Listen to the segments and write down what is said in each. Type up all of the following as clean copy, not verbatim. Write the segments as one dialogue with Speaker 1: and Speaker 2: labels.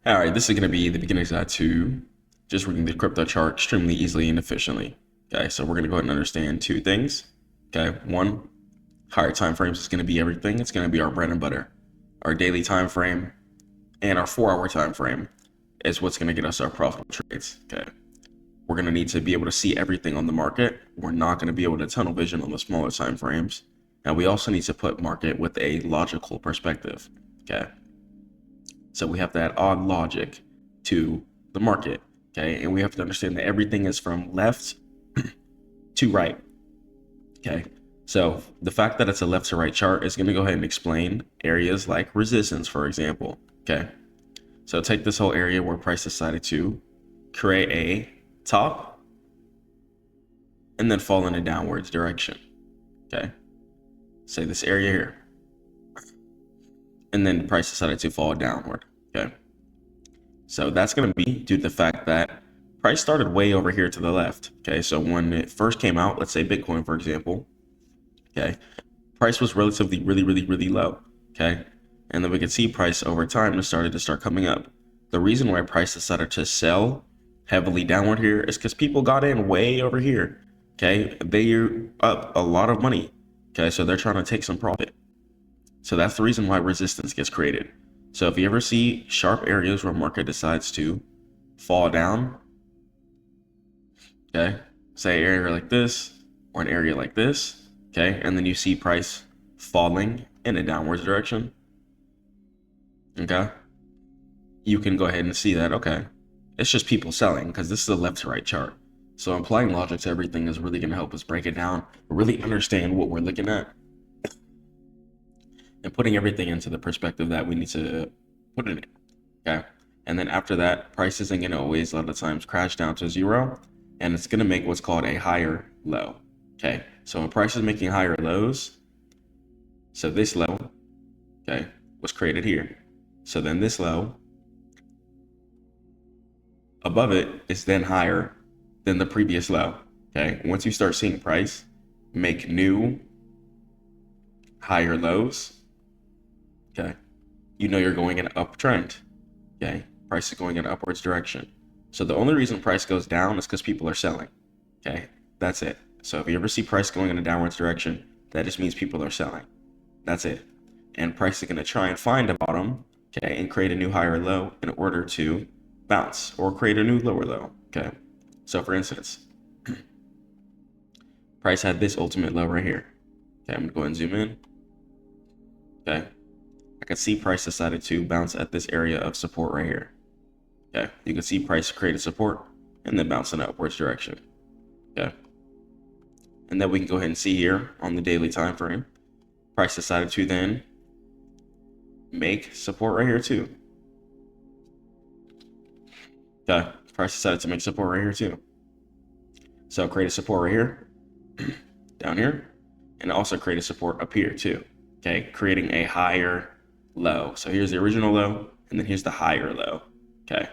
Speaker 1: All right, this is going to be the beginning guide to just reading the crypto chart extremely easily and efficiently. Okay, so we're going to go ahead and understand two things. Okay, one, higher time frames is going to be everything. It's going to be our bread and butter. Our daily time frame and our 4-hour time frame is what's going to get us our profitable trades. Okay, we're going to need to be able to see everything on the market. We're not going to be able to tunnel vision on the smaller time frames. And we also need to put market with a logical perspective. Okay. So we have to add odd logic to the market, okay? And we have to understand that everything is from left to right, okay? So the fact that it's a left to right chart is going to go ahead and explain areas like resistance, for example, okay? So take this whole area where price decided to create a top and then fall in a downwards direction, okay? Say this area here. And then the price decided to fall downward, okay? So that's going to be due to the fact that price started way over here to the left. Okay, so when it first came out, let's say Bitcoin, for example, okay, price was relatively really low. Okay, and then we could see price over time started to start coming up. The reason why price decided to sell heavily downward here is because people got in way over here. Okay, they're up a lot of money. Okay, so they're trying to take some profit. So that's the reason why resistance gets created. So if you ever see sharp areas where market decides to fall down, okay, say an area like this or an area like this, okay, and then you see price falling in a downwards direction, okay, you can go ahead and see that, okay, it's just people selling because this is a left to right chart. So applying logic to everything is really going to help us break it down, really understand what we're looking at, and putting everything into the perspective that we need to put in it, okay? And then after that, price isn't going to always a lot of times crash down to zero, and it's going to make what's called a higher low, okay? So when price is making higher lows, so this low, okay, was created here. So then this low above it is then higher than the previous low, okay? Once you start seeing price make new higher lows, okay, you know you're going in an uptrend, okay? Price is going in an upwards direction. So the only reason price goes down is because people are selling, okay? That's it. So if you ever see price going in a downwards direction, that just means people are selling. That's it. And price is going to try and find a bottom, okay, and create a new higher low in order to bounce or create a new lower low, okay? So for instance, price had this ultimate low right here. Okay, I'm going to go ahead and zoom in. Okay, I can see price decided to bounce at this area of support right here. Okay, you can see price create a support and then bounce in an upwards direction. Okay, and then we can go ahead and see here on the daily time frame, price decided to then make support right here too. Okay, price decided to make support right here too. So create a support right here, down here, and also create a support up here too. Okay, creating a higher low. So here's the original low, and then here's the higher low. Okay.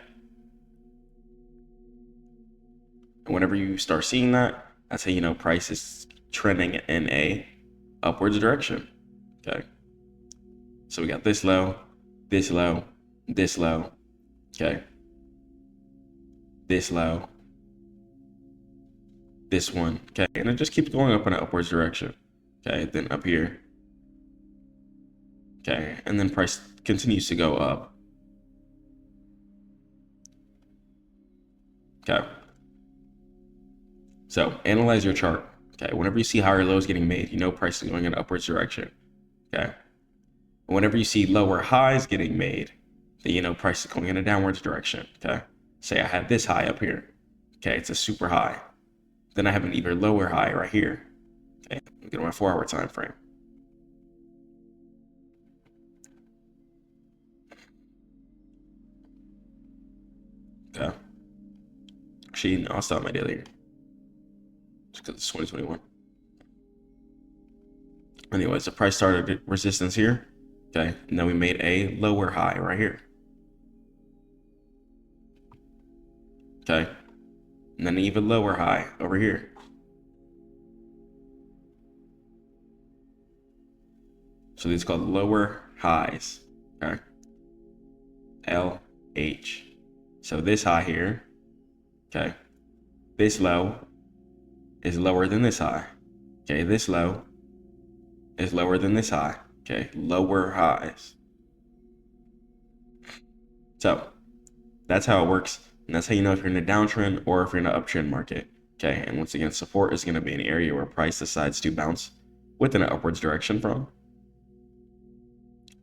Speaker 1: And whenever you start seeing that, that's how you know price is trending in a upwards direction. Okay. So we got this low, this low, this low. Okay. This low, this one. Okay. And it just keeps going up in an upwards direction. Okay. Then up here. Okay. And then price continues to go up. Okay. So analyze your chart. Okay. Whenever you see higher lows getting made, you know price is going in an upwards direction. Okay. Whenever you see lower highs getting made, then you know price is going in a downwards direction. Okay. Say I have this high up here. Okay. It's a super high. Then I have an even lower high right here. Okay. Get on my 4-hour time frame. Okay. Actually, no, I'll start my daily here. Just because it's 2021. Anyways, the price started at resistance here. Okay. And then we made a lower high right here. Okay. And then an even lower high over here. So these are called lower highs. Okay. L, H. So this high here, okay, this low is lower than this high. Okay, this low is lower than this high. Okay, lower highs. So that's how it works. And that's how you know if you're in a downtrend or if you're in an uptrend market. Okay, and once again, support is going to be an area where price decides to bounce within an upwards direction from.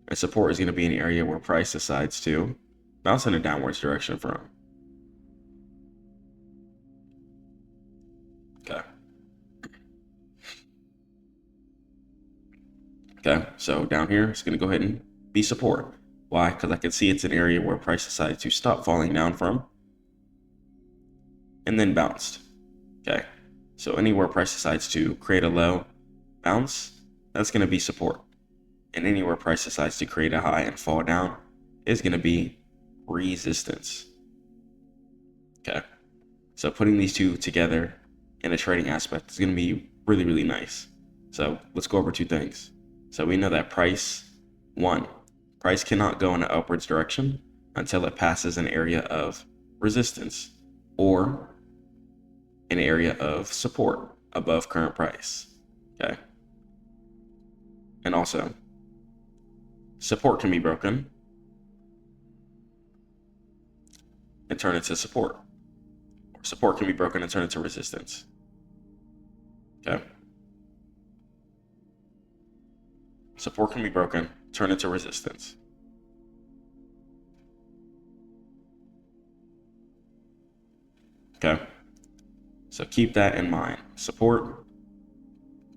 Speaker 1: And support is going to be an area where price decides to bounce in a downwards direction from. Okay. Okay, so down here, it's going to go ahead and be support. Why? Because I can see it's an area where price decided to stop falling down from and then bounced. Okay, so anywhere price decides to create a low, bounce, that's going to be support. And anywhere price decides to create a high and fall down is going to be resistance. Okay, so putting these two together in a trading aspect is going to be really, really nice. So let's go over two things. So we know that price cannot go in an upwards direction until it passes an area of resistance or an area of support above current price. Okay. And also, support can be broken and turn into support. Or support can be broken and turn into resistance. Okay. Support can be broken, turn into resistance. Okay. So keep that in mind. Support,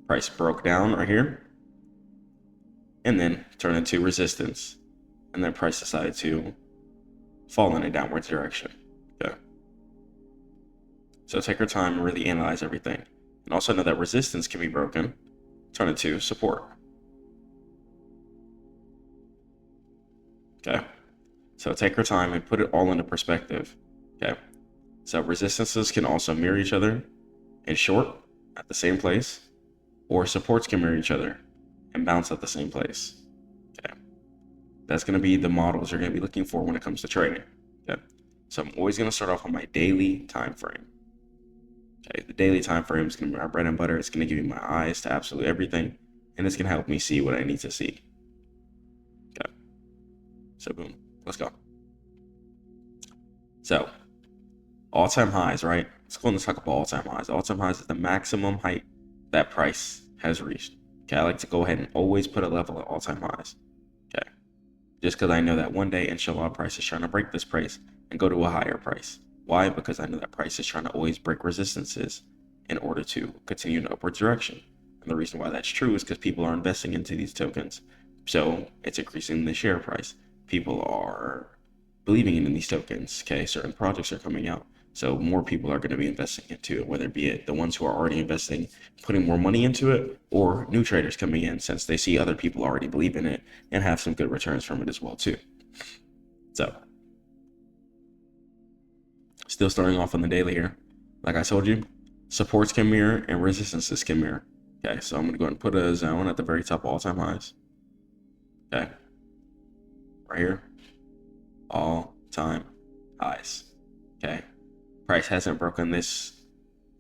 Speaker 1: price broke down right here, and then turn into resistance. And then price decided to fall in a downwards direction. Okay. So take your time and really analyze everything. And also know that resistance can be broken, turn into support. Okay. So take your time and put it all into perspective. Okay. So resistances can also mirror each other and short at the same place, or supports can mirror each other and bounce at the same place. Okay. That's going to be the models you're going to be looking for when it comes to trading. Okay. So I'm always going to start off on my daily time frame. Okay. The daily time frame is going to be my bread and butter. It's going to give me my eyes to absolutely everything, and it's going to help me see what I need to see. Okay. So boom, let's go. So all-time highs, right? Let's go and talk about all-time highs. All-time highs is the maximum height that price has reached. Okay, I like to go ahead and always put a level at all-time highs. Okay, just because I know that one day, inshallah, price is trying to break this price and go to a higher price. Why? Because I know that price is trying to always break resistances in order to continue in upward direction. And the reason why that's true is because people are investing into these tokens. So it's increasing the share price. People are believing in these tokens. Okay, certain projects are coming out. So more people are going to be investing into it, whether it be the ones who are already investing, putting more money into it, or new traders coming in since they see other people already believe in it and have some good returns from it as well too. So still starting off on the daily here. Like I told you, supports can mirror and resistances can mirror. Okay, so I'm going to go ahead and put a zone at the very top of all-time highs. Okay, right here, all-time highs. Okay. Price hasn't broken this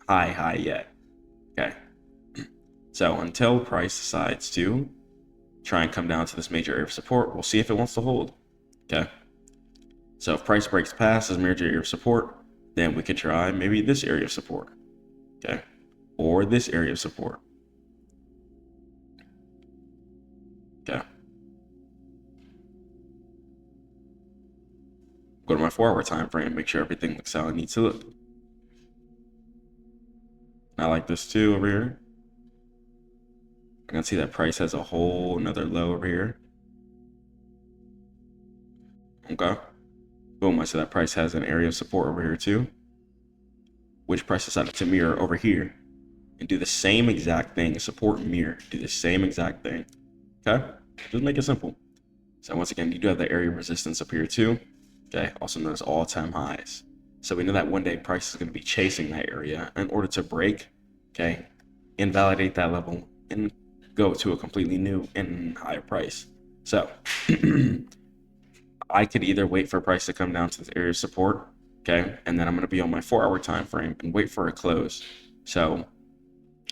Speaker 1: high yet. Okay. So until price decides to try and come down to this major area of support, we'll see if it wants to hold. Okay. So if price breaks past this major area of support, then we could try maybe this area of support. Okay. Or this area of support. Okay. Go to my 4-hour time frame, make sure everything looks how it needs to look. I like this too over here. I can see that price has a whole another low over here. Okay. Boom, I see that price has an area of support over here too, which price decided to mirror over here and do the same exact thing. Support and mirror, do the same exact thing. Okay, just make it simple. So once again, you do have the area of resistance up here too. Okay, also known as all-time highs. So we know that one day price is going to be chasing that area in order to break, okay, invalidate that level and go to a completely new and higher price. So I could either wait for price to come down to this area of support, okay, and then I'm going to be on my 4-hour time frame and wait for a close. So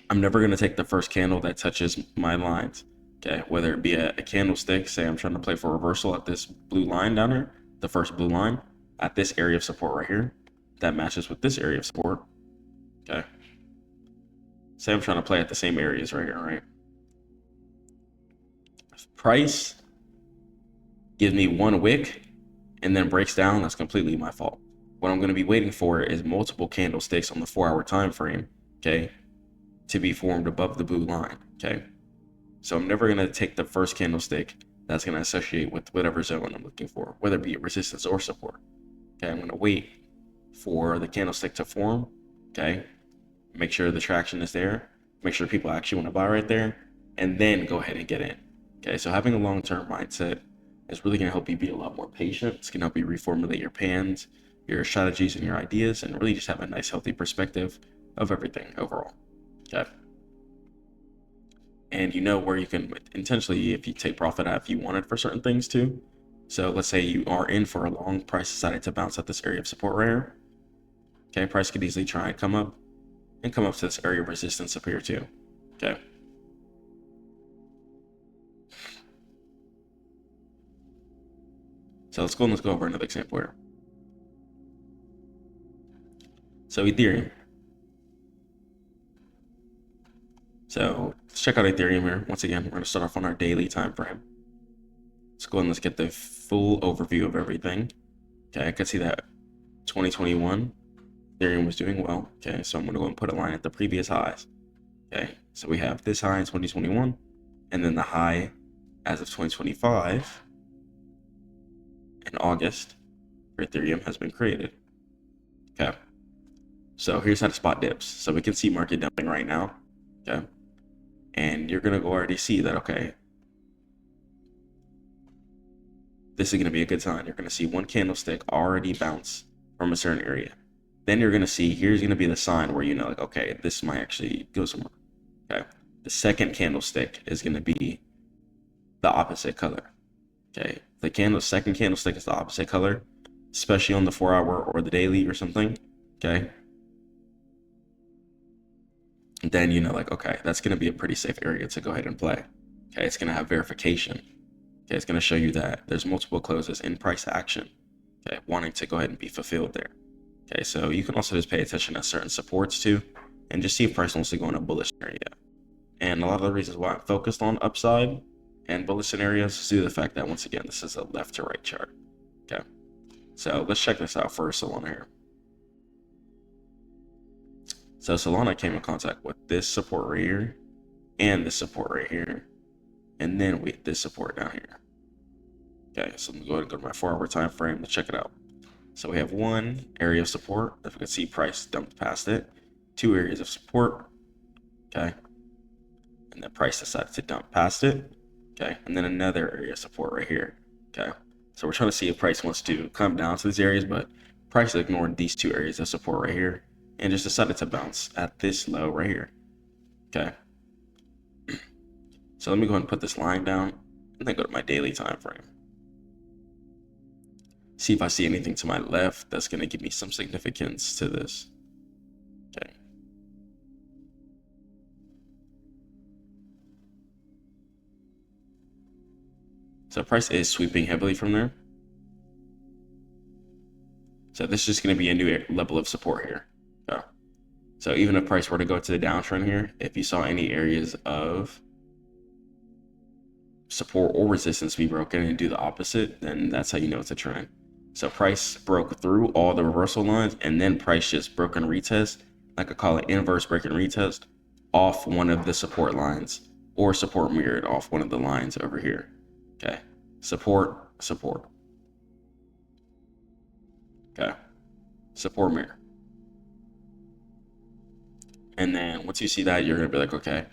Speaker 1: I'm never going to take the first candle that touches my lines, okay, whether it be a candlestick. Say I'm trying to play for reversal at this blue line down here, the first blue line at this area of support right here that matches with this area of support, okay. Say I'm trying to play at the same areas right here, right? If price gives me one wick and then breaks down, that's completely my fault. What I'm going to be waiting for is multiple candlesticks on the 4-hour time frame, okay, to be formed above the blue line, okay. So I'm never going to take the first candlestick that's going to associate with whatever zone I'm looking for, whether it be resistance or support. Okay, I'm going to wait for the candlestick to form, okay, make sure the traction is there, make sure people actually want to buy right there, and then go ahead and get in. Okay, so having a long-term mindset is really going to help you be a lot more patient. It's going to help you reformulate your plans, your strategies, and your ideas, and really just have a nice, healthy perspective of everything overall. Okay. And you know where you can intentionally, if you take profit out, if you want it for certain things too. So let's say you are in for a long, price decided to bounce at this area of support right here. Okay, price could easily try and come up to this area of resistance up here too. Okay. So let's go over another example here. So Ethereum. So let's check out Ethereum here. Once again, we're going to start off on our daily time frame. Let's go and let's get the full overview of everything. Okay, I can see that 2021 Ethereum was doing well. Okay, so I'm going to go and put a line at the previous highs. Okay, so we have this high in 2021, and then the high as of 2025 in August for Ethereum has been created. Okay, so here's how the spot dips. So we can see market dumping right now. Okay, and you're going to already see that, okay, this is going to be a good sign. You're going to see one candlestick already bounce from a certain area. Then you're going to see, here's going to be the sign where you know, like, okay, this might actually go somewhere. Okay, the second candlestick is going to be the opposite color. Okay, the second candlestick is the opposite color, especially on the 4-hour or the daily or something. Okay, and then you know, like, okay, that's going to be a pretty safe area to go ahead and play. Okay, it's going to have verification. Okay, it's going to show you that there's multiple closes in price action, okay, wanting to go ahead and be fulfilled there. Okay, so you can also just pay attention to certain supports too, and just see if price wants to go in a bullish area. And a lot of the reasons why I'm focused on upside and bullish scenarios is due to the fact that, once again, this is a left to right chart. Okay, so let's check this out for Solana here. So Solana came in contact with this support right here, and this support right here, and then with this support down here. Okay, so I'm going to go to my 4-hour time frame to check it out. So we have one area of support that we can see price dumped past it, 2 areas of support, okay, and then price decided to dump past it, okay, and then another area of support right here, okay. So we're trying to see if price wants to come down to these areas, but price ignored these 2 areas of support right here and just decided to bounce at this low right here, okay. So let me go ahead and put this line down and then go to my daily time frame. See if I see anything to my left that's going to give me some significance to this. Okay. So price is sweeping heavily from there. So this is just going to be a new level of support here. Okay. So even if price were to go to the downtrend here, if you saw any areas of support or resistance be broken and do the opposite, then that's how you know it's a trend. So price broke through all the reversal lines, and then price just broke and retest. I could call it inverse break and retest off one of the support lines, or support mirrored off one of the lines over here. Okay, support. Okay, support mirror. And then once you see that, you're gonna be like, okay,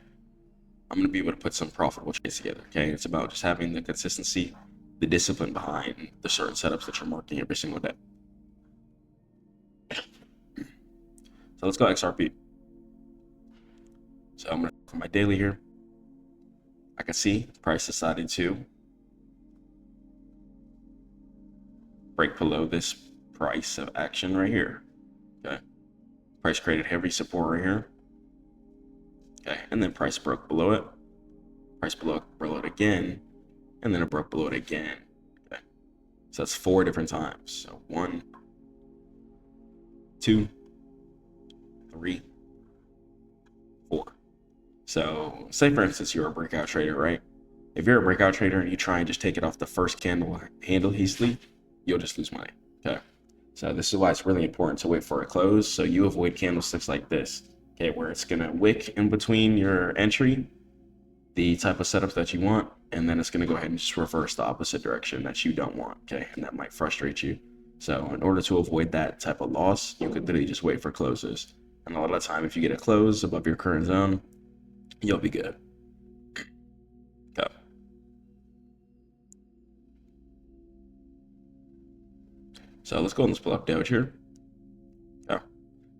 Speaker 1: I'm gonna be able to put some profitable trades together. Okay, it's about just having the consistency, the discipline behind the certain setups that you're marking every single day. So let's go XRP. So I'm gonna for my daily here. I can see price decided to break below this price of action right here. Okay. Price created heavy support right here. Okay. And then price broke below it. Price below it again. And then it broke below it again. Okay. So that's 4 different times. So 1, 2, 3, 4. So say for instance you're a breakout trader, right? If you're a breakout trader and you try and just take it off the first candle handle hastily, you'll just lose money. Okay. So this is why it's really important to wait for a close, so you avoid candlesticks like this, okay, where it's gonna wick in between your entry, the type of setup that you want, and then it's gonna go ahead and just reverse the opposite direction that you don't want, okay, and that might frustrate you. So in order to avoid that type of loss, you could literally just wait for closes. And a lot of the time, if you get a close above your current zone, you'll be good. Okay. So let's go and let's pull up Doge here. Okay.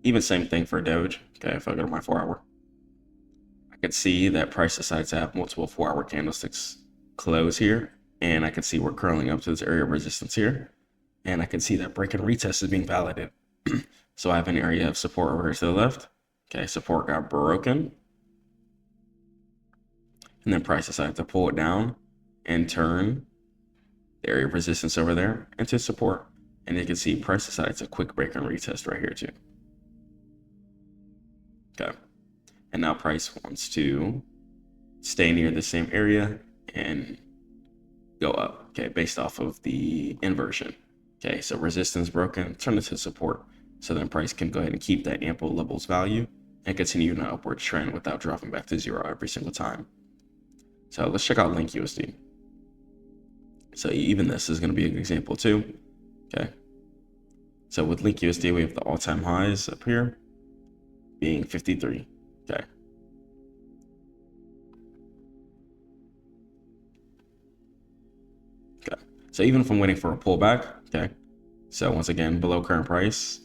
Speaker 1: Even same thing for Doge. Okay, if I go to my 4-hour, I can see that price decides to have multiple 4-hour candlesticks close here, and I can see we're curling up to this area of resistance here, and I can see that break and retest is being validated. So I have an area of support over here to the left. Okay, support got broken, and then price decided to pull it down and turn the area of resistance over there into support. And you can see price decided to quick break and retest right here too. Okay. And now price wants to stay near the same area and go up, okay, based off of the inversion. Okay, so resistance broken, turn it to support. So then price can go ahead and keep that ample levels value and continue an upward trend without dropping back to 0 every single time. So let's check out Link USD. So even this is going to be an example too. Okay. So with Link USD, we have the all-time highs up here being 53. Okay. Okay. So even if I'm waiting for a pullback, okay. So once again, below current price,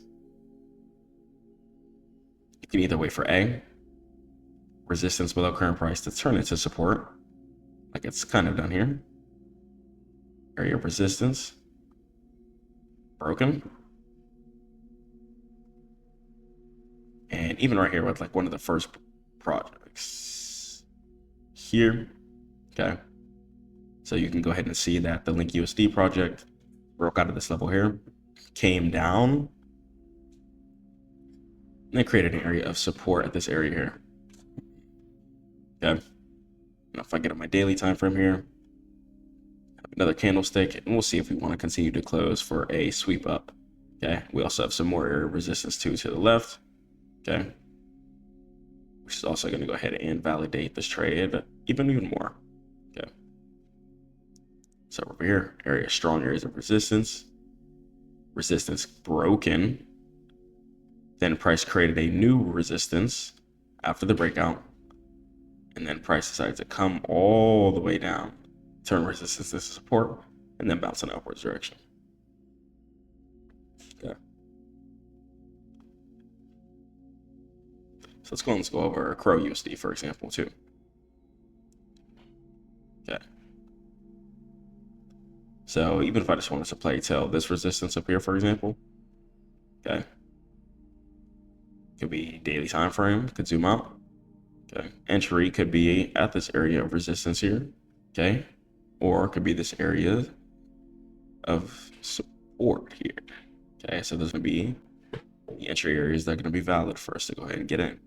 Speaker 1: you can either wait for A, resistance below current price to turn into support, like it's kind of done here. Area of resistance, broken. And even right here with like one of the first projects here, okay. So you can go ahead and see that the Link USD project broke out of this level here, came down, and then created an area of support at this area here. Okay. Now if I get on my daily time frame here, another candlestick, and we'll see if we want to continue to close for a sweep up. Okay. We also have some more area of resistance too to the left. Okay. Which is also going to go ahead and validate this trade even more. Okay. So over here, strong areas of resistance. Resistance broken. Then price created a new resistance after the breakout. And then price decided to come all the way down, turn resistance to support, and then bounce in an upwards direction. Okay. So let's go over Crow USD, for example, too. Okay. So even if I just wanted to play till this resistance up here, for example, okay, could be daily time frame, could zoom out. Okay, entry could be at this area of resistance here, okay, or it could be this area of support here. Okay, so those are going to be the entry areas that are going to be valid for us to go ahead and get in.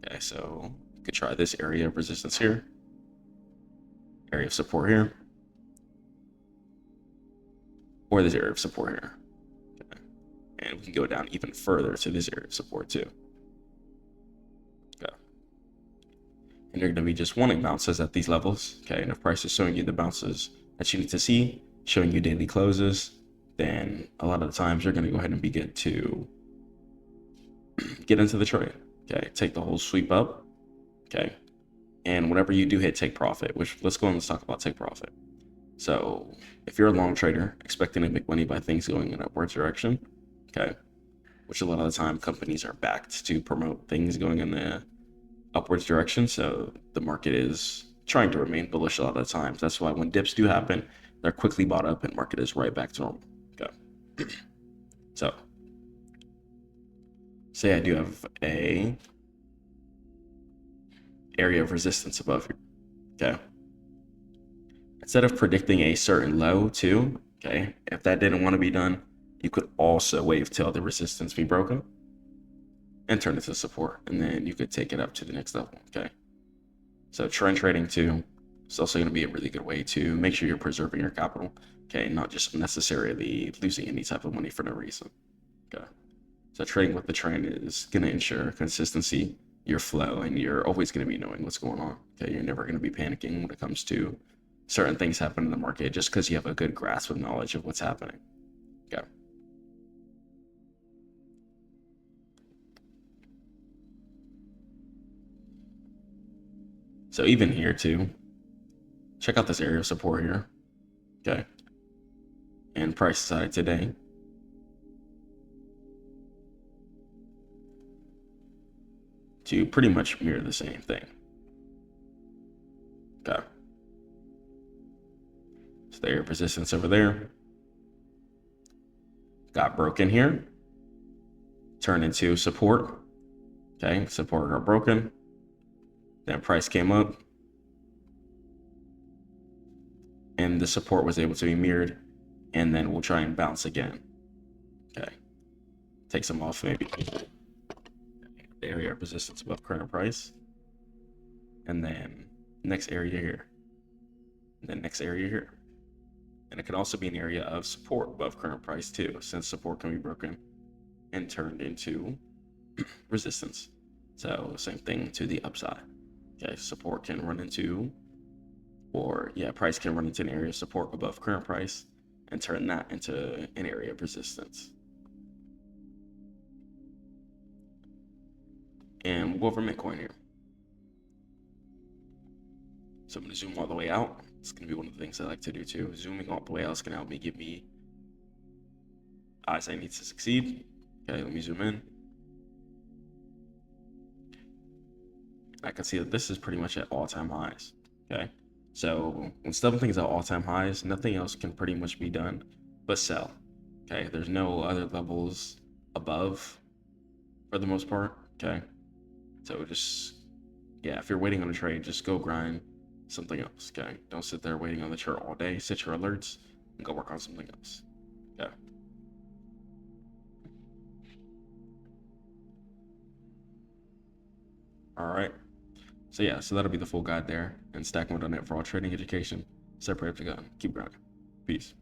Speaker 1: Okay, so you could try this area of resistance here, area of support here, or this area of support here. Okay. And we can go down even further to this area of support too. Okay. And you're going to be just wanting bounces at these levels. Okay, and if price is showing you the bounces that you need to see, showing you daily closes, then a lot of the times you're going to go ahead and be good to get into the trade. Okay, take the whole sweep up. Okay, and whenever you do hit take profit, which let's go and let's talk about take profit. So if you're a long trader expecting to make money by things going in upwards direction, okay, which a lot of the time companies are backed to promote things going in the upwards direction, so the market is trying to remain bullish a lot of the times. That's why when dips do happen, they're quickly bought up and market is right back to normal. So say I do have a area of resistance above here. Okay. Instead of predicting a certain low too, okay, if that didn't want to be done, you could also wait till the resistance be broken and turn it to support, and then you could take it up to the next level. Okay. So trend trading too is also going to be a really good way to make sure you're preserving your capital. Okay, not just necessarily losing any type of money for no reason. Okay. So trading with the trend is going to ensure consistency, your flow, and you're always going to be knowing what's going on. Okay, you're never going to be panicking when it comes to certain things happening in the market just because you have a good grasp of knowledge of what's happening. Okay. So even here too, check out this area of support here. Okay. And price side today. To pretty much mirror the same thing. Okay. So the area of resistance over there got broken here, turned into support. Okay, support got broken. Then price came up, and the support was able to be mirrored, and then we'll try and bounce again. Okay, take some off maybe. The area of resistance above current price, and then next area here, and then next area here. And it can also be an area of support above current price too, since support can be broken and turned into resistance. So same thing to the upside. Okay, support can run into, or yeah, price can run into an area of support above current price and turn that into an area of resistance. And we'll go over Bitcoin here. So I'm going to zoom all the way out. It's going to be one of the things I like to do too. Zooming all the way out is going to help me give me eyes I need to succeed. Okay, let me zoom in. I can see that this is pretty much at all-time highs. Okay, so when something's at all-time highs, nothing else can pretty much be done but sell. Okay, there's no other levels above for the most part. Okay, so just, yeah, if you're waiting on a trade, just go grind something else. Okay, don't sit there waiting on the chart all day. Set your alerts and go work on something else. Okay. All right. So yeah, so that'll be the full guide there. And Stackmode.net for all trading education. Separate to go. Keep grinding. Peace.